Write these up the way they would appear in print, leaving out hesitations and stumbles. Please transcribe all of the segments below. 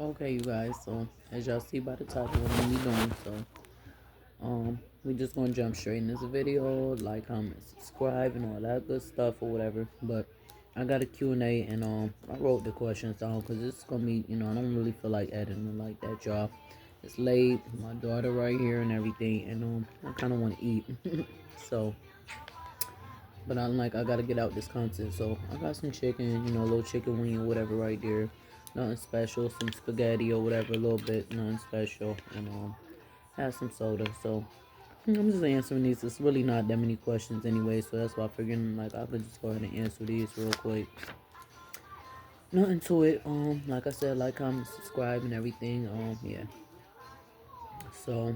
Okay, you guys. So as y'all see by the title, what we doing? We just gonna jump straight in this video, like, comment, subscribe, and all that good stuff or whatever. But I got a Q&A, and I wrote the questions down because it's gonna be, I don't really feel like editing it like that, y'all. It's late, my daughter right here and everything, and I kind of want to eat. So, but I'm like, I gotta get out this content. So I got some chicken, a little chicken wing or whatever right there. Nothing special, some spaghetti or whatever, a little bit, nothing special, and have some soda. So I'm just answering these. It's really not that many questions anyway, so that's why I figured like I could just go ahead and answer these real quick. Nothing to it. Like I said, like, comment, subscribe, and everything. Yeah. So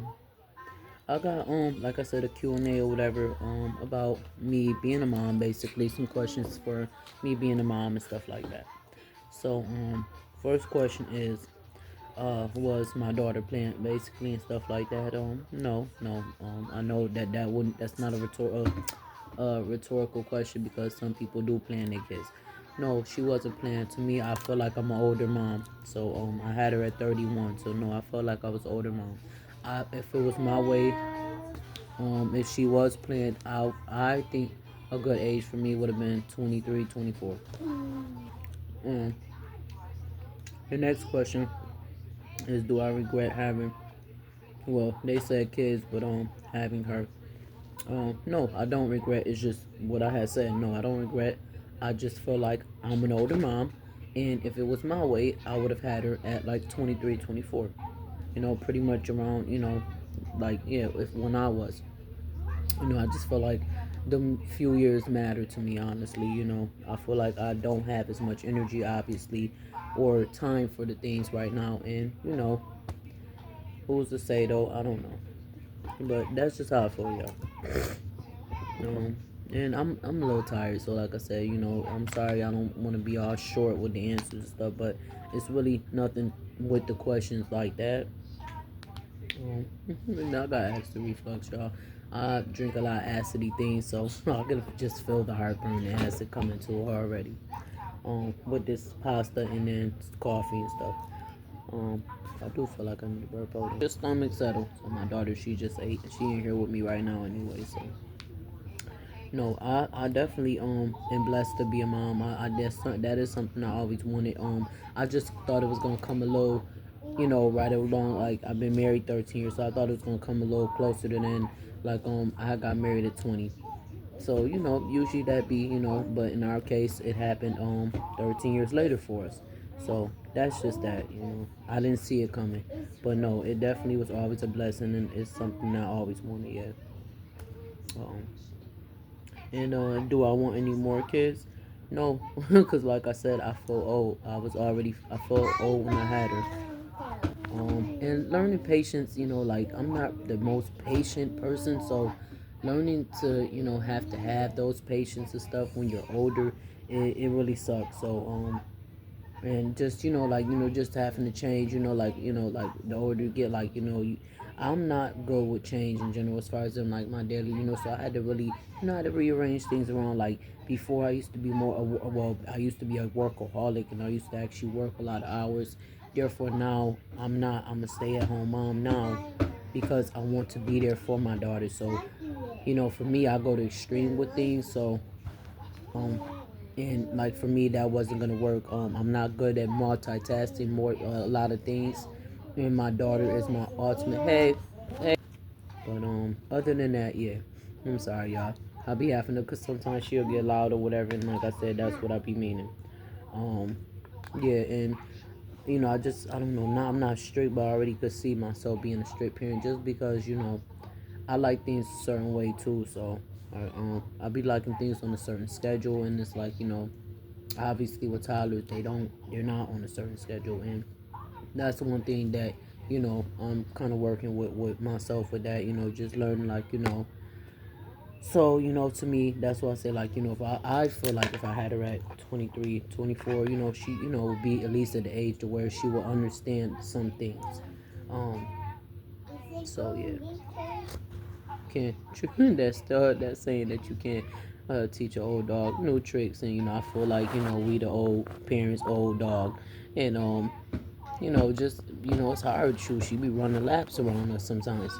I got like I said, a Q&A or whatever about me being a mom, basically some questions for me being a mom and stuff like that. So first question is was my daughter playing basically and stuff like that. No. I know that's not a rhetorical question because some people do plan their kids. No, she wasn't playing. To me, I feel like I'm an older mom. So I had her at 31. So no, I felt like I was an older mom. If it was my way, if she was playing out, I think a good age for me would have been 23, 24. Um, the next question is, do I regret having, well, they said kids, but having her. No, I don't regret. It's just what I had said. No, I don't regret. I just feel like I'm an older mom, and if it was my way, I would have had her at like 23, 24. Pretty much around, like, yeah, if when I was. I just feel like the few years matter to me, honestly. I feel like I don't have as much energy, obviously, or time for the things right now, and who's to say though? I don't know, but that's just how I feel, y'all. And I'm a little tired, so like I said, I'm sorry I don't want to be all short with the answers and stuff, but it's really nothing with the questions like that. I got acid reflux, y'all. I drink a lot of acidy things, so I can just feel the heartburn and acid coming to her already. With this pasta and then coffee and stuff. Um, I do feel like I need to burp out. Just stomach settle. So my daughter, she just ate. She in here with me right now anyway, so. No, I definitely am blessed to be a mom. That is something I always wanted. I just thought it was gonna come a little, right along. Like, I've been married 13 years, so I thought it was gonna come a little closer to then. Like, I got married at 20, so usually that be, but in our case it happened 13 years later for us. So that's just that. I didn't see it coming, but no, it definitely was always a blessing, and it's something I always wanted. Yeah. Um, And do I want any more kids? No, because like I said, I feel old. I felt old when I had her. And learning patience, like, I'm not the most patient person, so learning to, have to have those patience and stuff when you're older, it really sucks. So, and just, like, just having to change, like the older you get, like, I'm not good with change in general as far as in like my daily, so I had to really, I had to rearrange things around. Like, before, I used to be more well, I used to be a workaholic, and I used to actually work a lot of hours. Therefore now I'm not. I'm a stay-at-home mom now because I want to be there for my daughter. So, for me, I go to extreme with things. So, um and like, for me, that wasn't gonna work. I'm not good at multitasking more, a lot of things, and my daughter is my ultimate. Hey. But other than that, yeah, I'm sorry, y'all. I be having to, cause sometimes she'll get loud or whatever, and like I said, that's what I be meaning. um yeah. And I don't know, now I'm not strict, but I already could see myself being a strict parent, just because I like things a certain way too. So I be liking things on a certain schedule, and it's like, obviously with Tyler, they're not on a certain schedule, and that's the one thing that I'm kind of working with myself with that, just learning, like, so, to me, that's why I say, like, if I feel like if I had her at 23, 24, she, would be at least at the age to where she will understand some things. um so yeah, can't that's saying that you can't teach an old dog new tricks. And I feel like, we the old parents, old dog, and just it's hard. She be running laps around us sometimes.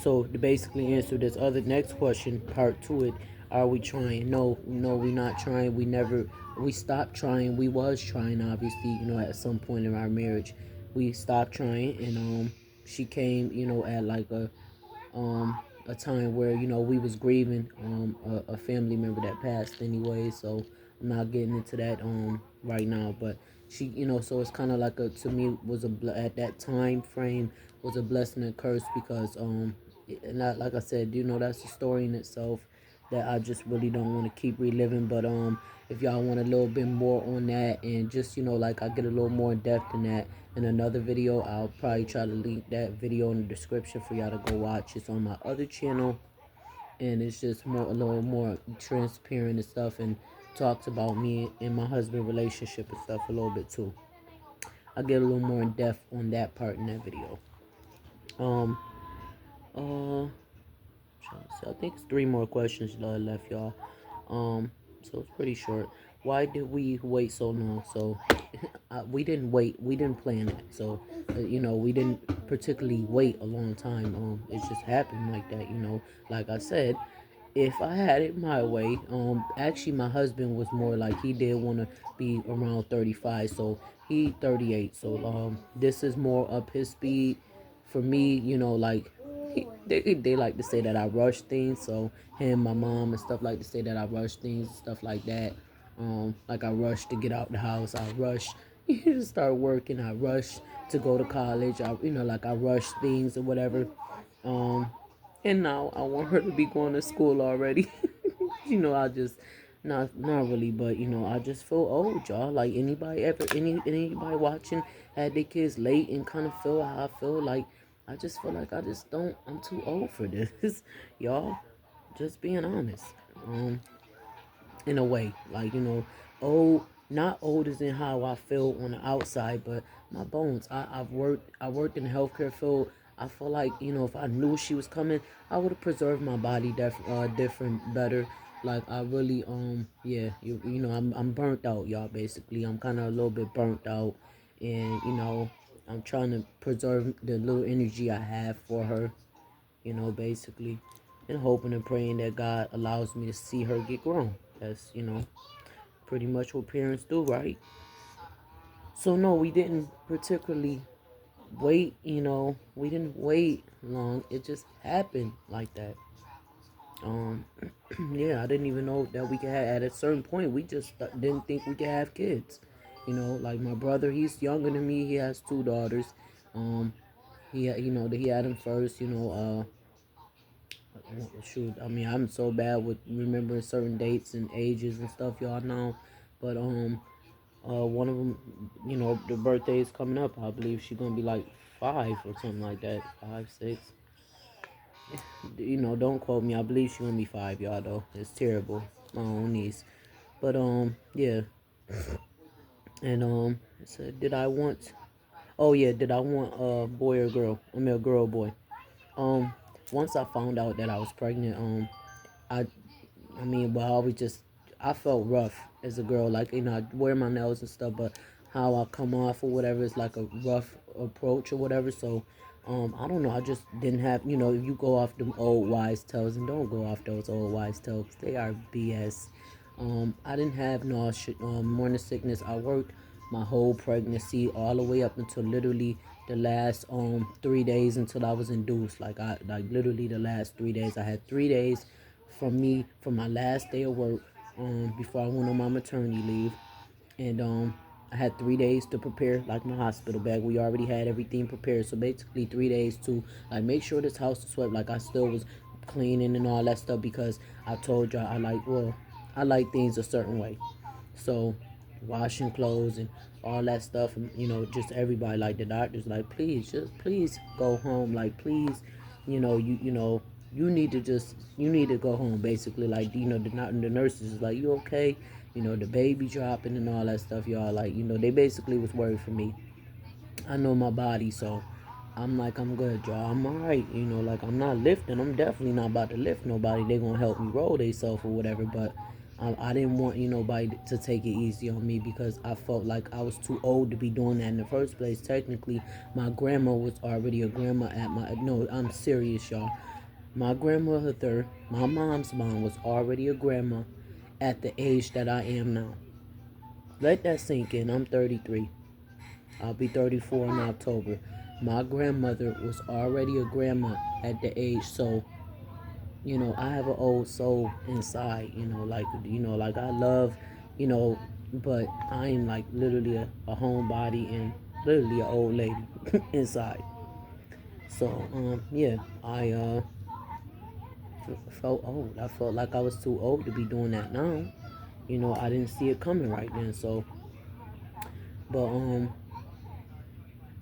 So to basically answer this other next question, part to it, are we trying? No, no, we not trying. We stopped trying. We was trying, obviously, at some point in our marriage. We stopped trying, and she came, at like um a time where we was grieving a family member that passed anyway. So I'm not getting into that right now, but she, so it's kind of like a to me was at that time frame was a blessing and curse because and like I said, that's a story in itself that I just really don't want to keep reliving. But if y'all want a little bit more on that, and just like I get a little more in depth in that in another video, I'll probably try to link that video in the description for y'all to go watch. It's on my other channel, and it's just a little more transparent and stuff, and talks about me and my husband relationship and stuff a little bit too. I get a little more in depth on that part in that video. Um, uh, so I think it's three more questions left, y'all. So it's pretty short. Why did we wait so long? So we didn't wait. We didn't plan it. So we didn't particularly wait a long time. It just happened like that. Like I said, if I had it my way, actually my husband was more like he did want to be around 35, so he 38. So this is more up his speed. For me, like they like to say that I rush things. So him, my mom, and stuff like to say that I rush things, stuff like that. Like I rush to get out the house. I rush to start working. I rush to go to college. Like I rush things or whatever. Um, and now I want her to be going to school already. I just not really, but I just feel old, y'all. Like anybody watching had their kids late and kind of feel how I feel. Like I just feel like I just don't. I'm too old for this, y'all. Just being honest. In a way, like old. Not old as in how I feel on the outside, but my bones. I worked in the healthcare field. I feel like if I knew she was coming, I would have preserved my body different better. Like I really yeah, I'm burnt out, y'all. Basically, I'm kind of a little bit burnt out, and I'm trying to preserve the little energy I have for her, basically, and hoping and praying that God allows me to see her get grown. That's pretty much what parents do, right? So no, we didn't particularly wait. We didn't wait long. It just happened like that. Um, yeah, I didn't even know that we could have. At a certain point, we just didn't think we could have kids. Like my brother, he's younger than me. He has two daughters. Um, he had them first. Shoot, I mean, I'm so bad with remembering certain dates and ages and stuff, y'all know. But one of them, the birthday is coming up. I believe she's gonna be like 5 or something like that, 5, 6. Don't quote me. I believe she's gonna be 5, y'all. Though it's terrible. My own niece, but yeah. And it said, did I want? Oh yeah, did I want a boy or girl? I mean, a girl or boy. Um, Once I found out that I was pregnant, I I mean, but I always just I felt rough as a girl. Like I wear my nails and stuff, but how I come off or whatever is like a rough approach or whatever. So, I don't know. I just didn't have If you go off them old wise tales, and don't go off those old wise tales, 'cause they are BS. I didn't have no morning sickness. I worked my whole pregnancy all the way up until literally the last 3 days until I was induced. Like literally the last 3 days. I had 3 days from my last day of work before I went on my maternity leave, and I had 3 days to prepare like my hospital bag. We already had everything prepared, so basically 3 days to like make sure this house is swept. Like I still was cleaning and all that stuff because I told y'all I like things a certain way. So washing clothes and all that stuff, and just everybody, like the doctors, like please go home, like please, you need to go home, basically. Like the nurses is like, you okay? The baby dropping and all that stuff, y'all. Like they basically was worried for me. I know my body, so I'm like, I'm good, y'all. I'm alright. Like I'm not lifting. I'm definitely not about to lift nobody. They gonna help me roll themselves or whatever. But I didn't want nobody to take it easy on me because I felt like I was too old to be doing that in the first place. Technically, my grandma was already a grandma at my. No, I'm serious, y'all. My grandmother, my mom's mom, was already a grandma at the age that I am now. Let that sink in. I'm 33. I'll be 34 in October. My grandmother was already a grandma at the age, so I have an old soul inside, like I love, you know, but I am like literally a homebody and literally an old lady inside. So, yeah, I felt old. I felt like I was too old to be doing that now. I didn't see it coming right then. So, but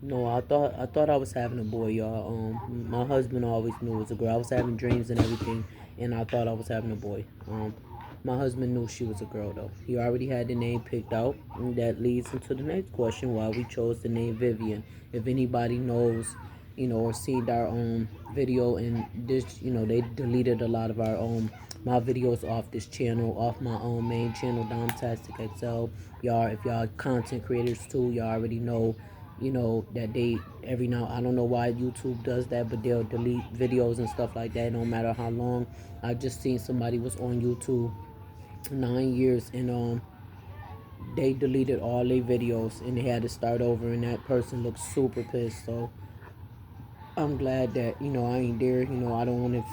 no, I thought I was having a boy, y'all. My husband always knew it was a girl. I was having dreams and everything, and I thought I was having a boy. My husband knew she was a girl though. He already had the name picked out, and that leads into the next question: why we chose the name Vivian. If anybody knows, or seen our video and this, they deleted a lot of our my videos off this channel, off my own main channel, Domtastic XL. Y'all, if y'all content creators too, y'all already know that they every now, I don't know why YouTube does that, but they'll delete videos and stuff like that no matter how long. I just seen somebody was on YouTube 9 years and they deleted all their videos and they had to start over, and that person looked super pissed. So I'm glad that I ain't there. I don't want to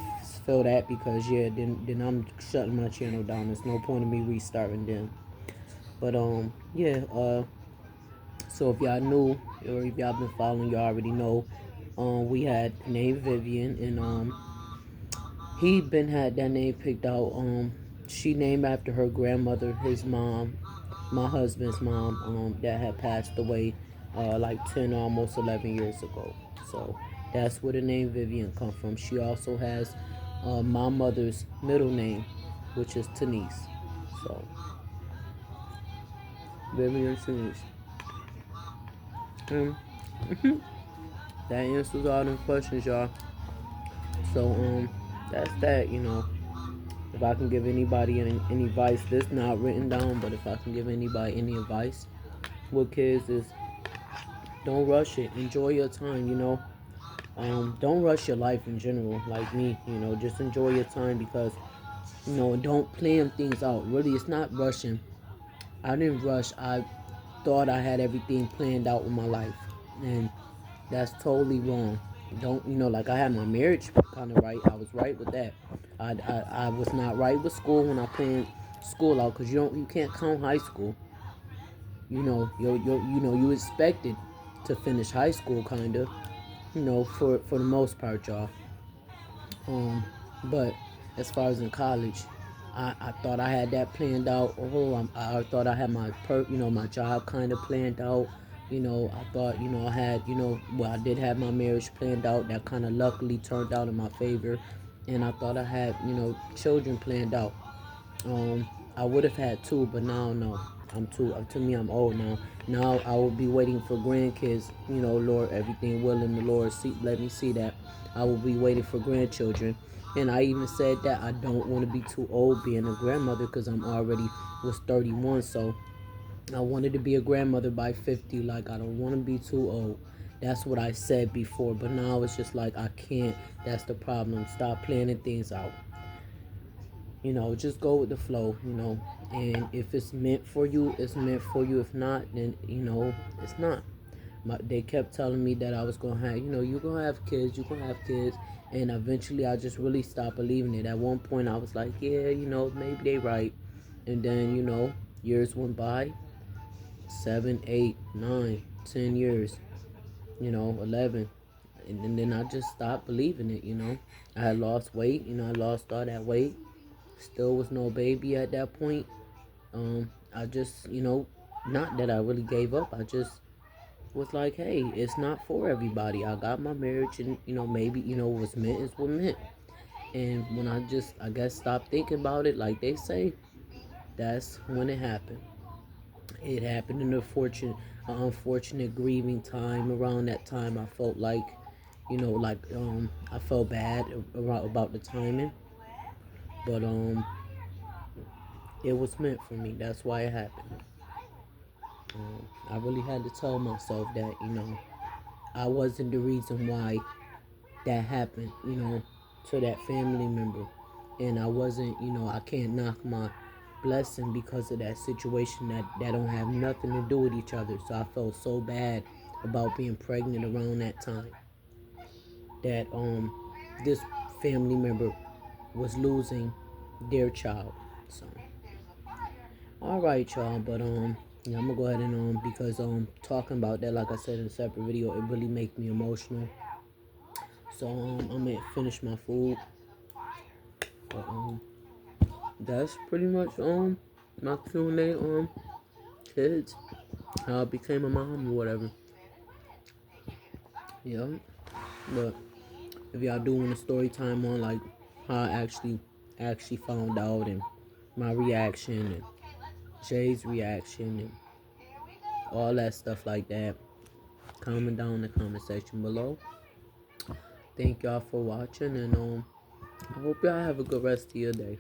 feel that, because yeah, then I'm shutting my channel down. There's no point in me restarting them. But yeah, so if y'all knew, or if y'all been following, y'all already know. We had named Vivian, and he been had that name picked out. She named after her grandmother, his mom, my husband's mom, that had passed away, like 10, almost 11 years ago. So that's where the name Vivian come from. She also has my mother's middle name, which is Denise. So Vivian Denise. Um, that answers all them questions, y'all. So that's that. If I can give anybody any advice, this not written down, but if I can give anybody any advice with kids is, don't rush it. Enjoy your time. Don't rush your life in general, like me. Just enjoy your time, because don't plan things out. Really, it's not rushing. I didn't rush. I thought I had everything planned out with my life, and that's totally wrong. Don't like, I had my marriage kind of right. I was right with that. I was not right with school when I planned school out, because you can't count high school. You expected to finish high school, kind of. For the most part, y'all. But as far as in college, I thought I had that planned out. I thought I had my job kind of planned out. I thought, I had, well, I did have my marriage planned out. That kind of luckily turned out in my favor. And I thought I had, children planned out. I would have had two, but now no. I'm too. To me, I'm old now. Now I will be waiting for grandkids. Lord, everything willing, the Lord let me see that. I will be waiting for grandchildren. And I even said that I don't want to be too old being a grandmother, because I'm already was 31. So I wanted to be a grandmother by 50. Like, I don't want to be too old. That's what I said before. But now it's just like I can't. That's the problem. Stop planning things out. Just go with the flow. And if it's meant for you, it's meant for you. If not, then it's not. They kept telling me that I was gonna have, you're gonna have kids, you're gonna have kids. And eventually I just really stopped believing it. At one point I was like, yeah, maybe they right. And then years went by, 7, 8, 9, 10 years, 11. And then I just stopped believing it. I had lost weight. I lost all that weight. Still was no baby at that point. I just, not that I really gave up. I just was like, hey, it's not for everybody. I got my marriage, and maybe what's meant is what meant. And when I just, I guess, stopped thinking about it, like they say, that's when it happened. It happened in unfortunate grieving time. Around that time, I felt like, I felt bad about the timing. But it was meant for me. That's why it happened. I really had to tell myself that, I wasn't the reason why that happened, to that family member. And I wasn't, I can't knock my blessing because of that situation that don't have nothing to do with each other. So I felt so bad about being pregnant around that time that this family member was losing their child. So all right, y'all, but yeah, I'm gonna go ahead and because talking about that, like I said in a separate video, it really make me emotional. So I'm gonna finish my food. But, that's pretty much my Q&A kids, how I became a mom or whatever. Yeah, but if y'all do want a story time on like how I actually found out and my reaction and Jay's reaction and all that stuff like that, comment down in the comment section below. Thank y'all for watching, and I hope y'all have a good rest of your day.